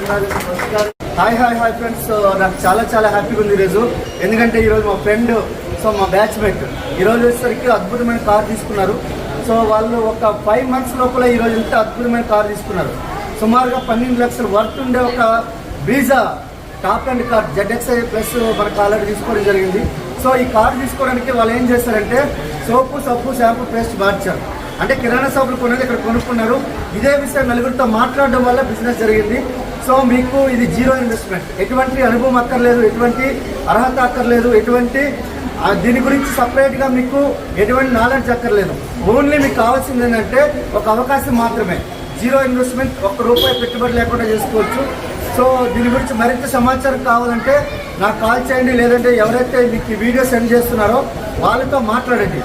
Hi friends, నాకు చాలా హ్యాపీగా ఉంది ఈరోజు. ఎందుకంటే ఈరోజు మా ఫ్రెండ్, సో మా బ్యాచ్మేట్ ఈరోజు వచ్చేసరికి అద్భుతమైన కార్ తీసుకున్నారు. సో వాళ్ళు ఒక 5 months లోపల ఈరోజు ఇంత అద్భుతమైన కార్ తీసుకున్నారు. సుమారుగా 12 లక్షలు వర్త్ ఉండే ఒక Brezza top and car ZXi plus మనకు ఆల్రెడీ తీసుకోవడం జరిగింది. సో ఈ కార్ తీసుకోవడానికి వాళ్ళు ఏం చేస్తారంటే సోపు, సబ్బు, షాంపూ, పేస్ట్ మార్చారు. అంటే కిరాణా షాపులు కొనేది ఇక్కడ కొనుక్కున్నారు. ఇదే విషయం నలుగురితో మాట్లాడడం వల్ల బిజినెస్ జరిగింది. సో మీకు ఇది జీరో ఇన్వెస్ట్మెంట్, ఎటువంటి అనుభవం అక్కర్లేదు, ఎటువంటి అర్హత అక్కర్లేదు, ఎటువంటి దీని గురించి సపరేట్గా మీకు ఎటువంటి నాలెడ్జ్ అక్కర్లేదు. ఓన్లీ మీకు కావాల్సింది ఏంటంటే ఒక అవకాశం మాత్రమే. జీరో ఇన్వెస్ట్మెంట్, ₹1 పెట్టుబడి లేకుండా చేసుకోవచ్చు. సో దీని గురించి మరింత సమాచారం కావాలంటే నాకు కాల్ చేయండి, లేదంటే ఎవరైతే మీకు ఈ వీడియో సెండ్ చేస్తున్నారో వాళ్ళతో మాట్లాడండి.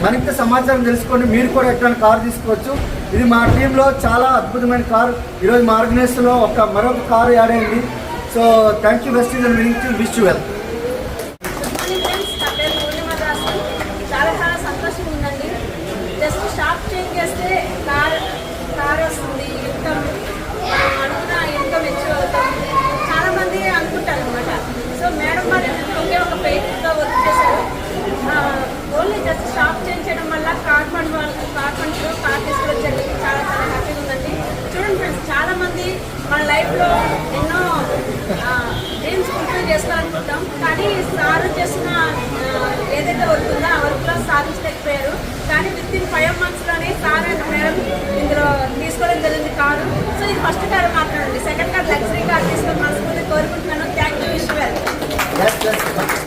మరింత సమాచారం తెలుసుకోండి. మీరు కూడా ఎట్లాంటి కారు తీసుకోవచ్చు. ఇది మా టీంలో చాలా అద్భుతమైన కారు. ఈరోజు మా ఆర్గనైజేషన్లో మరొక కారు యాడ్ అయింది. So thank you west Indian winning to wish you well. చాలా సంతోషంగా ఉందండి. జస్ట్ షాప్ చేంజ్ చేస్తే కార్ వస్తుంది, ఇన్కమ్ అనుకున్న ఇన్కమ్ ఎక్కువ అవుతుంది. చాలా మంది అనుకుంటారు అనమాట. సో మేడం మరి ఒకే ఒక పేరుతో వర్క్ చేశారు. ఓన్లీ జస్ట్ షాప్ చేంజ్ చేయడం వల్ల కార్ ఫండ్లో కార్ తీసుకొచ్చేది చాలా హ్యాపీగా ఉందండి. చూడండి ఫ్రెండ్స్, చాలా మంది మన లైఫ్లో ఎన్నో డ్రీమ్స్ ఫుల్ఫిల్ చేసుకోవాలనుకుంటాం. కానీ సార్ చేసిన ఏదైతే వర్క్ ఉందో ఆ వర్క్లో సాధించలేకపోయారు. కానీ విత్-ఇన్ 5 monthsలోనే సార్ అండ్ మేడం ఇందులో తీసుకోవడం జరిగింది కారు. సో ఇది ఫస్ట్ కార్ మాత్రమే అండి. సెకండ్ కార్ లగ్జరీ కార్ తీసుకొని మనస్ఫూర్తి కోరుకుంటున్నాను. Thank you. Wish well.